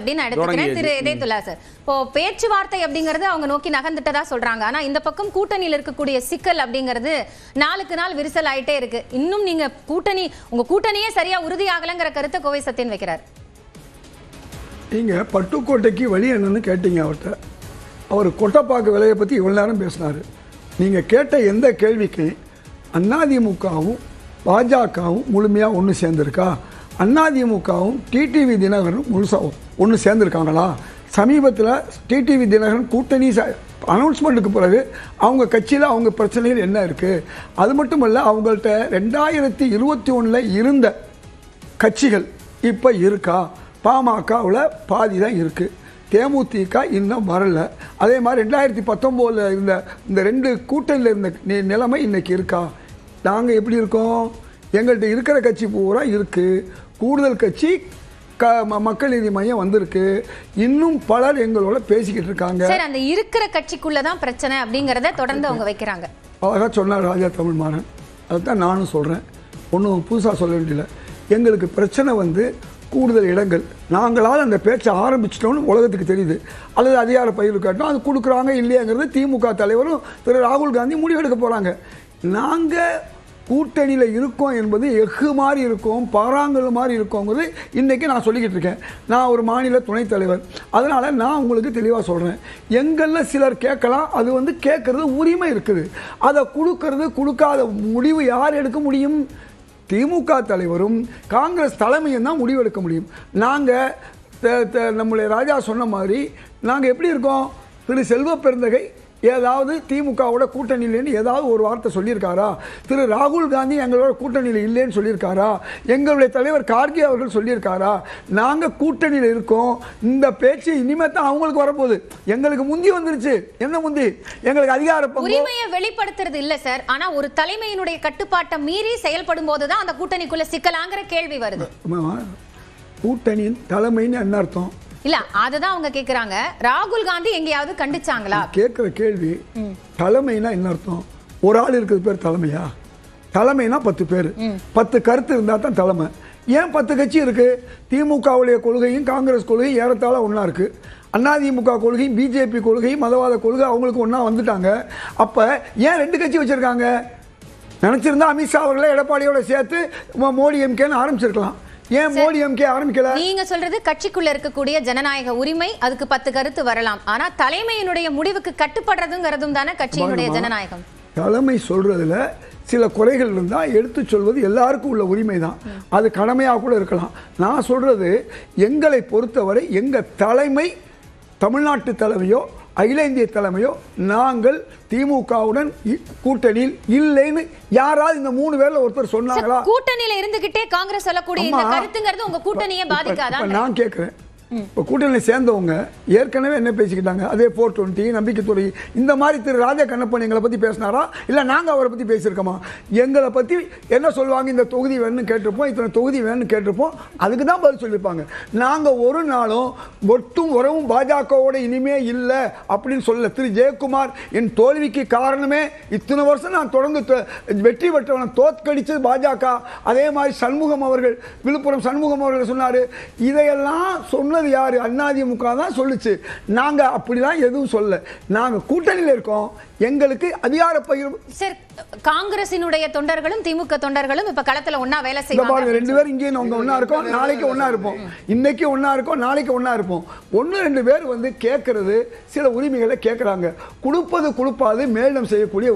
அப்படின்னு எடுத்துக்கிறேன் திரு இதயத்துல்லா சார். இப்போ பேச்சுவார்த்தை அப்படிங்கறது அவங்க நோக்கி நகர்ந்துட்டதா சொல்றாங்க. ஆனா இந்த பக்கம் கூட்டணியில் இருக்கக்கூடிய சிக்கல் அப்படிங்கிறது நாளுக்கு நாள் விரிசல் ஆயிட்டே இருக்கு. இன்னும் நீங்க உங்க கூட்டணியே சரியா உறுதியாகலங்கிற கருத்தை கோவை சத்தியன் வைக்கிறார். நீங்க பட்டுக்கோட்டைக்கு வழி என்னன்னு கேட்டீங்க அவர்கிட்ட. அவர் கொட்டைப்பாக்கு விலையை பத்தி இவ்வளவு நேரம் பேசினாரு. நீங்க கேட்ட எந்த கேள்விக்கு அதிமுகவும் பாஜகவும் முழுமையா ஒன்று சேர்ந்திருக்கா, அதிமுகவும் டிடிவி தினகரனும் முழுசாகவும் ஒன்று சேர்ந்துருக்காங்களா? சமீபத்தில் டிடிவி தினகரன் கூட்டணி அனௌன்ஸ்மெண்ட்டுக்கு பிறகு அவங்க கட்சியில் அவங்க பிரச்சனைகள் என்ன இருக்குது? அது மட்டும் இல்லை, அவங்கள்ட்ட 2021 இருந்த கட்சிகள் இப்போ இருக்கா? பாமகவில் பாதி தான் இருக்குது, தேமுதிக இன்னும் வரல. அதே மாதிரி 2019 இருந்த இந்த 2 கூட்டணியில் இருந்த நிலைமை இன்றைக்கி இருக்கா? நாங்கள் எப்படி இருக்கோம்? எங்கள்கிட்ட இருக்கிற கட்சி பூரா இருக்குது. கூடுதல் கட்சி மக்கள் நீதி மையம் வந்திருக்கு. இன்னும் பலர் எங்களோட பேசிக்கிட்டு இருக்காங்க. சார், அந்த இருக்கிற கட்சிக்குள்ளதான் பிரச்சனை அப்படிங்கறத தொடர்ந்து அவங்க வைக்கிறாங்க. அழகா சொன்னார் ராஜா தமிழ்மாறன். அதுதான் நானும் சொல்றேன், ஒன்றும் புதுசாக சொல்ல வேண்டியதில்லை. எங்களுக்கு பிரச்சனை கூடுதல் இடங்கள். நாங்களால் அந்த பேச்சை ஆரம்பிச்சிட்டோம்னு உலகத்துக்கு தெரியுது. அல்லது அதிகார பயிர் காட்டணும், அது கொடுக்குறாங்க இல்லையாங்கிறது திமுக தலைவரும் திரு ராகுல் காந்தி முடிவெடுக்க போகிறாங்க. நாங்கள் கூட்டணியில் இருக்கோம் என்பது எஃகு மாதிரி இருக்கும், பாறாங்கல் மாதிரி இருக்கோங்கிறது இன்றைக்கி நான் சொல்லிக்கிட்டு இருக்கேன். நான் ஒரு மாநில துணைத் தலைவர். அதனால் நான் உங்களுக்கு தெளிவாக சொல்கிறேன். எங்களில் சிலர் கேட்கலாம், அது கேட்குறது உரிமை இருக்குது. அதை கொடுக்காத முடிவு யார் எடுக்க முடியும்? திமுக தலைவரும் காங்கிரஸ் தலைமையும் தான் முடிவெடுக்க முடியும். நாங்கள் நம்முடைய ராஜா சொன்ன மாதிரி நாங்கள் எப்படி இருக்கோம்? திரு செல்வ பெருந்தகை ஏதாவது திமுகவோட கூட்டணியிலேன்னு ஏதாவது ஒரு வார்த்தை சொல்லியிருக்காரா? திரு ராகுல் காந்தி எங்களோட கூட்டணியில் இல்லைன்னு சொல்லியிருக்காரா? எங்களுடைய தலைவர் கார்கே அவர்கள் சொல்லியிருக்காரா? நாங்கள் கூட்டணியில் இருக்கோம். இந்த பேச்சு இனிமேல் தான் அவங்களுக்கு வரப்போகுது. எங்களுக்கு முந்தி வந்துருச்சு. என்ன முந்தி? எங்களுக்கு அதிகார உரிமையை வெளிப்படுத்துறது இல்லை சார். ஆனால் ஒரு தலைமையினுடைய கட்டுப்பாட்டை மீறி செயல்படும் போது தான் அந்த கூட்டணிக்குள்ள சிக்கலாங்கிற கேள்வி வருது. கூட்டணியின் தலைமைன்னு என்ன அர்த்தம்? இல்ல, அதுதான் அவங்க கேக்குறாங்க. ராகுல் காந்தி எங்கேயாவது கண்டிச்சாங்களா? கேட்கிற கேள்வி தலைமைனா என்ன அர்த்தம்? ஒரு ஆள் இருக்கிறது பேர் தலைமையா? தலைமைனா 10 பேர், 10 கருத்து இருந்தா தான் தலைமை. ஏன் 10 கட்சி இருக்கு? திமுகவுடைய கொள்கையும் காங்கிரஸ் கொள்கையும் ஏறத்தாழ ஒன்னா இருக்கு. அதிமுக கொள்கையும் பிஜேபி கொள்கையும் மதவாத கொள்கை அவங்களுக்கு ஒன்னா வந்துட்டாங்க. அப்ப ஏன் 2 கட்சி வச்சிருக்காங்க? நினைச்சிருந்தா அமித்ஷா அவர்களை எடப்பாடியோட சேர்த்து மோடி எம்கேன்னு ஆரம்பிச்சிருக்கலாம். ஏன் மோடி எம்கே ஆரம்பிக்கல? நீங்க சொல்றது கட்சிக்குள்ள இருக்கக்கூடிய ஜனநாயக உரிமை, அதுக்கு 10 கருத்து வரலாம். ஆனா தலைமையினுடைய முடிவுக்கு கட்டுப்படுறதுங்கிறதும் தானே கட்சியினுடைய ஜனநாயகம். தலைமை சொல்றதுல சில குறைகள் இருந்தா எடுத்து சொல்வது எல்லாருக்கும் உள்ள உரிமை தான். அது கடமையாக கூட இருக்கலாம். நான் சொல்றது, எங்களை பொறுத்தவரை எங்க தலைமை, தமிழ்நாட்டு தலைமையோ அகில இந்திய தலைமையோ, நாங்கள் திமுகவுடன் கூட்டணியில் இல்லைன்னு யாராவது இந்த 3 பேர்ல ஒருத்தர் சொன்னாங்களா? கூட்டணியில இருந்துகிட்டே காங்கிரஸ் சொல்லக்கூடிய இந்த கருத்துங்கிறது உங்க கூட்டணியை பாதிக்காதா? நான் கேட்கிறேன். இப்போ கூட்டணியில் சேர்ந்தவங்க ஏற்கனவே என்ன பேசிக்கிட்டாங்க? அதே 420 நம்பிக்கை துறை இந்த மாதிரி திரு ராஜா கண்ணப்பன் எங்களை பற்றி பேசினாரா? இல்லை நாங்கள் அவரை பற்றி பேசியிருக்கோமா? எங்களை பற்றி என்ன சொல்லுவாங்க? இந்த தொகுதி வேணும்னு கேட்டிருப்போம், இத்தனை தொகுதி வேணும்னு கேட்டிருப்போம், அதுக்கு தான் பதில் சொல்லியிருப்பாங்க. நாங்கள் ஒரு நாளும் ஒட்டும் உறவும் பாஜகவோட இனிமே இல்லை அப்படின்னு சொல்லல. திரு ஜெயக்குமார் என் தோல்விக்கு காரணமே, இத்தனை வருஷம் நான் தொடர்ந்து வெற்றி பெற்றவனை தோற்கடிச்சது பாஜக. அதே மாதிரி சண்முகம் அவர்கள், விழுப்புரம் சண்முகம் அவர்கள் சொன்னார். இதையெல்லாம் சொன்ன யாரு? அதிமுக தான் சொல்லுச்சு. நாங்க அப்படிதான் எதுவும் சொல்ல. நாங்க கூட்டணியில் இருக்கோம். எங்களுக்கு அதிகார பகிர்வு. சார், காங்கிரசினுடைய தொண்டர்களும் திமுக தொண்டர்களும் இப்ப களத்துல ஒண்ணா வேலை செய்வாங்க. 2 பேர் இங்கே ஒண்ணா இருக்கோம், நாளைக்கு ஒண்ணா இருப்போம். இன்னைக்கு ஒண்ணா இருக்கோம், நாளைக்கு ஒண்ணா இருப்போம். 1-2 பேர் கேட்கறது, சில உரிமைகளை கேட்கறாங்க. கொடுப்பாது மேலிடம் செய்யக்கூடிய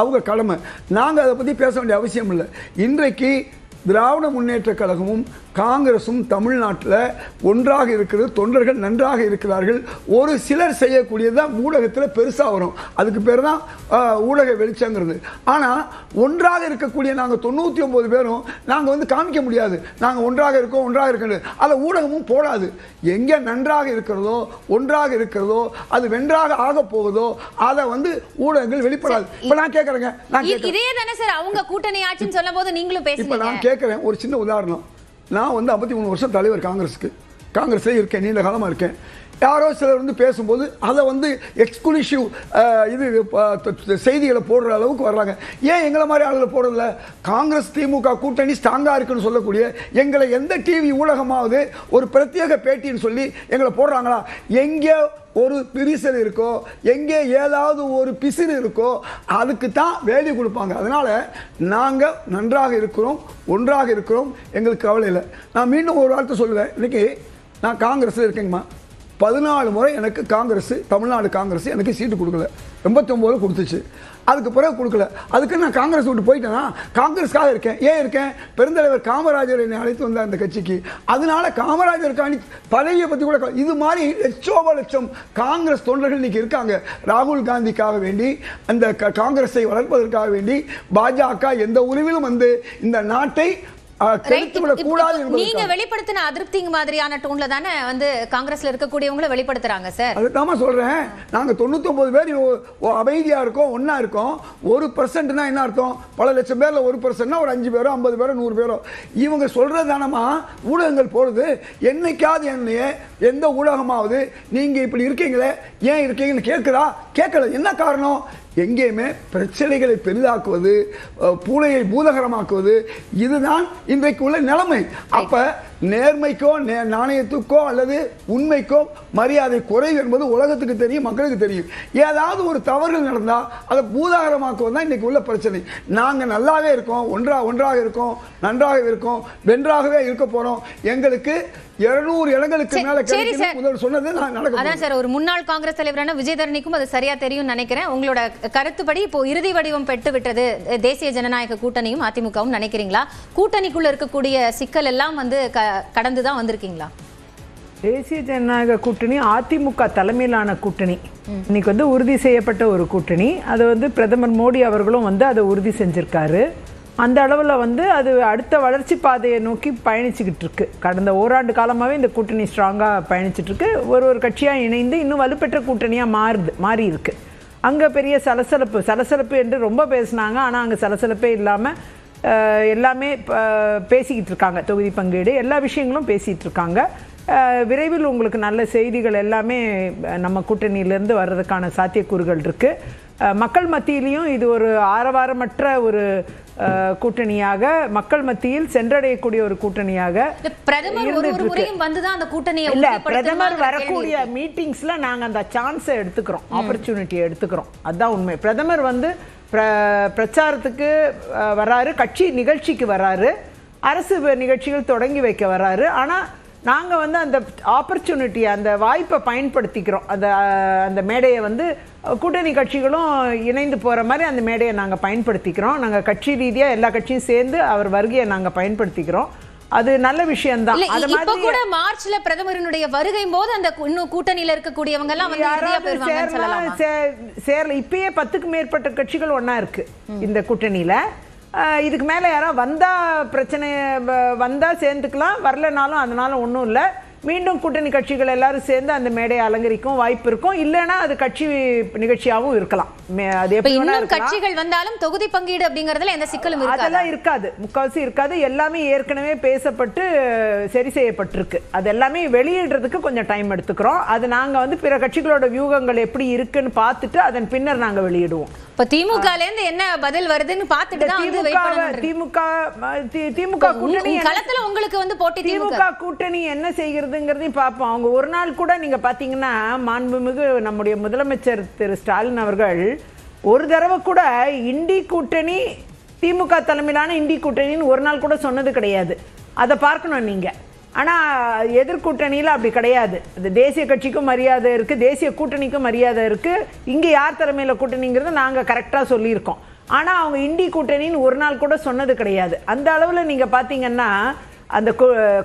அவங்க கடமை. நாங்க அதை பத்தி பேச வேண்டிய அவசியம் இல்லை. இன்றைக்கு திராவிட முன்னேற்ற கழகமும் காங்கிரசும் தமிழ்நாட்டில் ஒன்றாக இருக்கிறது. தொண்டர்கள் நன்றாக இருக்கிறார்கள். ஒரு சிலர் செய்யக்கூடியதுதான் ஊடகத்தில் பெருசாக வரும். அதுக்கு பேர் தான் ஊடக வெளிச்சங்கிறது. ஆனால் ஒன்றாக இருக்கக்கூடிய நாங்கள் 99 பேரும் நாங்கள் காமிக்க முடியாது. நாங்கள் ஒன்றாக இருக்கோம். அதை ஊடகமும் போடாது. எங்கே நன்றாக இருக்கிறதோ, ஒன்றாக இருக்கிறதோ, அது வென்றாக ஆக போகுதோ அதை ஊடகங்கள் வெளிப்படாது. இப்போ நான் கேட்குறேங்க, இதே தானே சார் அவங்க கூட்டணி ஆட்சின்னு சொல்லும் போது நீங்களும் பேசுறீங்க. நான் கேட்குறேன் ஒரு சின்ன உதாரணம். நான் 53 வருஷம் தலைவர் காங்கிரஸில் இருக்கேன், நீண்ட காலமாக இருக்கேன். யாரோ சிலர் வந்து பேசும்போது அதை வந்து எக்ஸ்க்ளூசிவ் இது செய்திகளை போடுற அளவுக்கு வர்றாங்க. ஏன் எங்களை மாதிரி ஆளுகளை போடுறதில்ல? காங்கிரஸ் திமுக கூட்டணி ஸ்ட்ராங்காக இருக்குன்னு சொல்லக்கூடிய எங்களை எந்த டிவி ஊடகமாவது ஒரு பிரத்யேக பேட்டின்னு சொல்லி எங்களை போடுறாங்களா? எங்கே ஒரு பிரிசல் இருக்கோ, எங்கே ஏதாவது ஒரு பிசிறு இருக்கோ அதுக்கு தான் வேல்யூ கொடுப்பாங்க. அதனால் நாங்கள் நன்றாக இருக்கிறோம், ஒன்றாக இருக்கிறோம், எங்களுக்கு கவலை இல்லை. நான் மீண்டும் ஒரு வார்த்தை சொல்லுவேன். இன்றைக்கி நான் காங்கிரஸில் இருக்கேங்கம்மா. 14 முறை எனக்கு காங்கிரஸ், தமிழ்நாடு காங்கிரஸ் எனக்கு சீட்டு கொடுக்கல. 89 கொடுத்துச்சு, அதுக்கு பிறகு கொடுக்கல. அதுக்கு நான் காங்கிரஸ் விட்டு போயிட்டேன்னா காங்கிரஸ்க்காக இருக்கேன். ஏன் இருக்கேன்? பெருந்தலைவர் காமராஜர் என்னை அழைத்து வந்தார் அந்த கட்சிக்கு. அதனால காமராஜருக்காண்டி பதவியை பற்றி கூட இது மாதிரி லட்சம் காங்கிரஸ் தொண்டர்கள் இன்னைக்கு இருக்காங்க. ராகுல் காந்திக்காக வேண்டி, அந்த காங்கிரஸை வளர்ப்பதற்காக வேண்டி பாஜக எந்த உரிமையிலும் வந்து இந்த நாட்டை நீங்க வெளிப்படுத்தின அதிருப்தி மாதிரியான டோன்ல தானே வந்து காங்கிரஸ்ல இருக்கக்கூடியவங்கள வெளிப்படுத்துறாங்க சார். அதுதான் சொல்றேன். நாங்க 99 பேர் அமைதியா இருக்கோம், ஒன்னா இருக்கோம். 1% என்ன அர்த்தம்? பல லட்சம் பேர்ல 1% ஒரு 5 பேரோ 50 பேரோ 100 பேரோ. இவங்க சொல்றதானமா ஊடகங்கள் போடுது. என்னைக்காவது என்னைய எந்த ஊடகமாவது நீங்க இப்படி இருக்கீங்களே, ஏன் இருக்கீங்கன்னு கேட்குதா? கேட்கல. என்ன காரணம்? எங்கேயுமே பிரச்சனைகளை பெரிதாக்குவது, பூனையை பூதகரமாக்குவது, இதுதான் இன்றைக்கு உள்ள நிலைமை. அப்ப நேர்மைக்கோ நாணயத்துக்கோ அல்லது உண்மைக்கோ மரியாதை குறைவு என்பது உலகத்துக்கு தெரியும், மக்களுக்கு தெரியும். ஏதாவது ஒரு தவறுகள் நடந்தால் அதை பூதாகரமாக்குவது தான் இன்னைக்கு உள்ள பிரச்சனை. நாங்கள் நல்லாவே இருக்கோம், ஒன்றாக இருக்கோம், நன்றாக இருக்கோம், வென்றாகவே இருக்க போறோம். எங்களுக்கு 200 இடங்களுக்கு மேல கிடைக்கும் சொன்னது நடக்கும். அதான் சார், ஒரு முன்னாள் காங்கிரஸ் தலைவரான விஜயதரணிக்கும் அது சரியா தெரியும் நினைக்கிறேன். உங்களோட கருத்துப்படி இப்போ இறுதி வடிவம் பெற்று விட்டது தேசிய ஜனநாயக கூட்டணியும் அதிமுகவும் நினைக்கிறீங்களா? கூட்டணிக்குள்ள இருக்கக்கூடிய சிக்கல் எல்லாம் வந்து கடந்துதான் வந்திருக்கீங்களா? தேசிய ஜனநாயக கூட்டணி அதிமுக தலைமையிலான கூட்டணி இன்னைக்கு வந்து உறுதி செய்யப்பட்ட ஒரு கூட்டணி. அது வந்து பிரதமர் மோடி அவர்களும் வந்து அதை உறுதி செஞ்சிருக்காரு. அந்த அளவில் வந்து அது அடுத்த வளர்ச்சி பாதையை நோக்கி பயணிச்சுக்கிட்டு இருக்கு. கடந்த ஓராண்டு காலமாகவே இந்த கூட்டணி ஸ்ட்ராங்காக பயணிச்சுட்டு இருக்கு. ஒரு கட்சியாக இணைந்து இன்னும் வலுப்பெற்ற கூட்டணியாக மாறி இருக்கு. அங்கே பெரிய சலசலப்பு என்று ரொம்ப பேசினாங்க. ஆனால் அங்கே சலசலப்பே இல்லாமல் எல்லாமே பேசிக்கிட்டு இருக்காங்க. தொகுதி பங்கீடு எல்லா விஷயங்களும் பேசிகிட்டு இருக்காங்க. விரைவில் உங்களுக்கு நல்ல செய்திகள் எல்லாமே நம்ம கூட்டணியிலேருந்து வர்றதுக்கான சாத்தியக்கூறுகள் இருக்குது. மக்கள் மத்தியிலையும் இது ஒரு ஆரவாரமற்ற ஒரு கூட்டணியாக, மக்கள் மத்தியில் சென்றடையக்கூடிய ஒரு கூட்டணியாக பிரதமர் வரக்கூடிய மீட்டிங்ஸ்ல நாங்க அந்த சான்ஸை எடுத்துக்கிறோம், ஆப்பர்ச்சுனிட்டியை எடுத்துக்கிறோம். அதுதான் உண்மை. பிரதமர் வந்து பிரச்சாரத்துக்கு வராரு, கட்சி நிகழ்ச்சிக்கு வராரு, அரசு நிகழ்ச்சிகள் தொடங்கி வைக்க வராரு. ஆனா நாங்க வந்து அந்த ஆப்பர்ச்சுனிட்டி, அந்த வாய்ப்பை பயன்படுத்திக்கிறோம். அந்த மேடையை வந்து கூட்டணி கட்சிகளும் இணைந்து போற மாதிரி அந்த மேடையை நாங்க பயன்படுத்திக்கிறோம். நாங்க கட்சி ரீதியா எல்லா கட்சியும் சேர்ந்து அவர் வருகையை நாங்க பயன்படுத்திக்கிறோம். அது நல்ல விஷயம் தான். இப்ப கூட மார்ச்ல பிரதமரினுடைய வருகை போது அந்த இன்னும் கூட்டணியில இருக்கக்கூடியவங்க எல்லாம் சேரல. இப்பயே 10க்கும் மேற்பட்ட கட்சிகள் ஒன்னா இருக்கு இந்த கூட்டணியில. இதுக்கு மேல யாராவது வந்தா பிரச்சனை, வந்தா சேர்ந்துக்கலாம், வரலனாலும் அதனால ஒன்றும் இல்லை. மீண்டும் கூட்டணி கட்சிகள் எல்லாரும் சேர்ந்து அந்த மேடையை அலங்கரிக்கும் வாய்ப்பு இருக்கும். இல்லைன்னா அது கட்சி நிகழ்ச்சியாகவும் இருக்கலாம். அது இன்னும் கட்சிகள் வந்தாலும் தொகுதி பங்கீடு அப்படிங்கறதுல எந்த சிக்கலும் அதெல்லாம் இருக்காது, முக்கால்வாசி இருக்காது. எல்லாமே ஏற்கனவே பேசப்பட்டு சரி செய்யப்பட்டிருக்கு. அது எல்லாமே வெளியிடுறதுக்கு கொஞ்சம் டைம் எடுத்துக்கிறோம். அது நாங்க வந்து பிற கட்சிகளோட வியூகங்கள் எப்படி இருக்குன்னு பார்த்துட்டு அதன் பின்னர் நாங்க வெளியிடுவோம். இப்ப திமுகல இருந்து என்ன பதில் வருதுன்னு பார்த்துட்டு தான் வந்து வெயிட் பண்ணணும். திமுக கூட்டணி களத்துல உங்களுக்கு வந்து போட்டி, திமுக கூட்டணி என்ன செய்கிறதுங்கிறதையும் பார்ப்போம். அவங்க ஒரு நாள் கூட நீங்க பாத்தீங்கன்னா மாண்புமிகு நம்முடைய முதலமைச்சர் திரு ஸ்டாலின் அவர்கள் ஒரு தடவை கூட இண்டி கூட்டணி, திமுக தலைமையிலான இண்டி கூட்டணின்னு ஒரு நாள் கூட சொன்னது கிடையாது. அதை பார்க்கணும் நீங்க. ஆனால் எதிர்கூட்டணியில் அப்படி கிடையாது. அது தேசிய கட்சிக்கும் மரியாதை இருக்குது, தேசிய கூட்டணிக்கும் மரியாதை இருக்குது. இங்கே யார் தலைமையில் கூட்டணிங்கிறது நாங்கள் கரெக்டாக சொல்லியிருக்கோம். ஆனால் அவங்க இண்டி கூட்டணின்னு ஒரு நாள் கூட சொன்னது கிடையாது. அந்த அளவில் நீங்கள் பார்த்தீங்கன்னா அந்த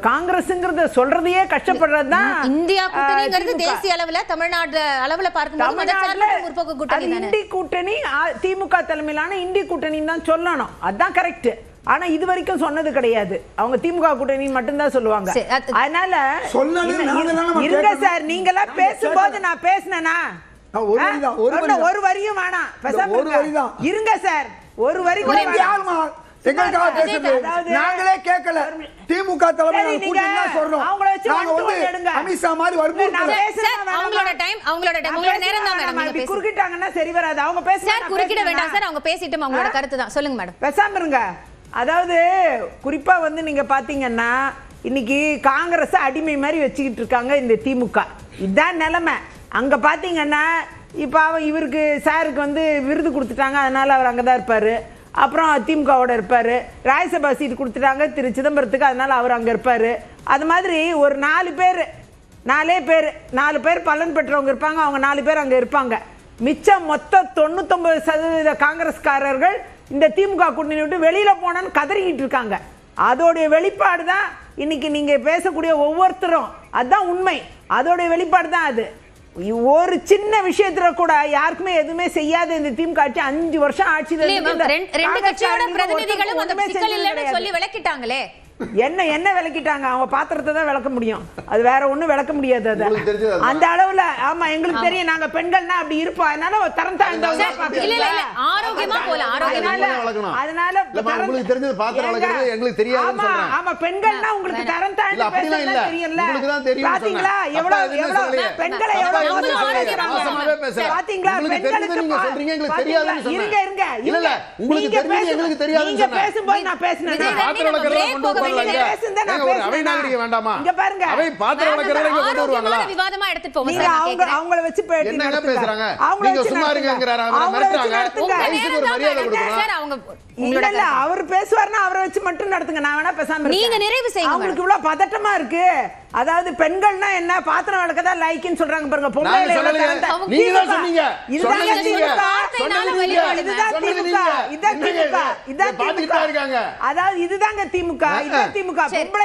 காங்கிரஸ்ங்கிறத சொல்றதையே கஷ்டப்படுறது தான். இந்தியா கூட்டணிங்கிறது தேசிய அளவுல, தமிழ்நாடு அளவுல பார்க்கும்போது இண்டி கூட்டணி திமுக தலைமையிலான இண்டி கூட்டணின்னு தான் சொல்லணும். அதுதான் கரெக்ட். ஆனா இது வரைக்கும் சொன்னது கிடையாது. அவங்க திமுக கூட்டணி மட்டும்தான் சொல்லுவாங்க. அதனால இருங்க சார், நீங்க எல்லாம் பேசும்போது நான் பேசினேனா? ஒரு வரியும் வேணாம், இருங்க சார். ஒரு வரி எங்களுக்காக பேசுறது நாங்களே கேட்கல. திமுக தலைமை கூட்டினா சொல்றோம். நாங்க வந்து அமித்ஷா மாதிரி வற்புறுத்தல. அவங்களோட டைம் உங்களோட நேரம் தான் மேடம். நீங்க குறுக்கிட்டாங்கன்னா சரி வராது. அவங்க பேசுறாங்க. சார் குறுக்கிட வேண்டாம் சார். அவங்க பேசிட்டோம். அவங்களோட கருத்து தான். சொல்லுங்க மேடம். பேசாம இருங்க. அதாவது குறிப்பா வந்து நீங்க பாத்தீங்கன்னா இன்னைக்கு காங்கிரஸ் அடிமை மாதிரி வச்சுக்கிட்டு இருக்காங்க இந்த திமுக. இதான் நிலைமை. அங்க பாத்தீங்கன்னா இப்ப இவருக்கு சாருக்கு வந்து விருது கொடுத்துட்டாங்க, அதனால அவர் அங்கதான் இருப்பாரு. அப்புறம் திமுகவோட இருப்பாரு. ராஜ்யசபா சீட் கொடுத்துட்டாங்க திரு சிதம்பரத்துக்கு, அதனால அவர் அங்க இருப்பாரு. அது மாதிரி ஒரு 4 பேர் பலன் பெற்றவங்க இருப்பாங்க. அவங்க 4 பேர் அங்க இருப்பாங்க. மிச்சம் மொத்தம் 99% காங்கிரஸ்காரர்கள் இந்த திமுக கூட்டணி விட்டு வெளியில போனான்னு கதறிக்கிட்டு இருக்காங்க. அதோடைய வெளிப்பாடு தான் இன்னைக்கு நீங்க பேசக்கூடிய ஒவ்வொருத்தரும். அதுதான் உண்மை. அதோடைய வெளிப்பாடு தான் அது. ஒரு சின்ன விஷயத்துல கூட யாருக்குமே எதுவுமே செய்யாத இந்த திமுக ஆட்சி 5 வருஷம் ஆட்சியில ரெண்டு கட்சியோட பிரதிநிதிகளும் அந்த சிக்கல் இல்லன்னு சொல்லி விளக்கிட்டாங்களே. என்ன விளக்கிட்டாங்க? அவங்க பாத்திரத்தை தான் விளக்க முடியும். அது வேற ஒண்ணும் விளக்க முடியாது. அது அந்த அளவுல. ஆமா, எங்களுக்கு தெரியும். நாங்க பெண்கள்னா அப்படி இருப்போம். அதனால தரம் தாழ்ந்தவங்க ஆரோக்கியமா போல. அதனால உங்களுக்கு தெரிஞ்சது பாத்திரம் விளக்குறது எங்களுக்கு தெரியாதுன்னு சொல்றேன். ஆமா, பெண்கள்னா உங்களுக்கு தரம் தாழ்ந்து பேசுறது தெரியல. உங்களுக்கு தான் தெரியும். பாத்தீங்களா எவ்வளவு பெண்களை எவ்வளவு மோசமாவே பேசுறாங்க. பாத்தீங்களா பெண்களுக்கு நீங்க சொல்றீங்க எங்களுக்கு தெரியாதுன்னு சொன்னீங்க. இருங்க இல்ல உங்களுக்கு தெரிஞ்சது எங்களுக்கு தெரியாதுன்னு சொன்னேன். நீங்க பேசும்போது நான் பேசினேன். பாத்திரம் விளக்குறத கொண்டு வரலாங்க. அவை நாகரிகம் வேண்டாமா? இங்க பாருங்க. அவை பாத்திரம் விளக்குறத கொண்டு வருவாங்களா? விவாதமா எடுத்துட்டு போங்க. நீங்க அவங்கள வச்சு பேட்டி என்ன பேசுறாங்க? நீங்க சும்மா இருங்கங்கறாரு. அவரை மிரட்டுறாங்க. கைக்கு ஒரு மரியாதை கொடுக்கணும் சார். அவங்க இல்ல அவர் பேசுவார்னா அவரை வச்சு மட்டும் நடத்துங்க. நான் வேணா பேசாம இருக்கேன். நீங்க நிறைவு செய்யுங்க. அவங்களுக்கு இவ்வளவு பதட்டமா இருக்கு. அதாவது பெண்கள்னா என்ன பாத்திரம் விளக்கதா லைக்னு சொல்றாங்க பாருங்க. பொம்பளைகளை எவ்வளவு நீங்க தான் சொன்னீங்க. இதுதான் திமுக. அதாவது இதுதாங்க திமுக. இதுதான் திமுக. பொம்பளை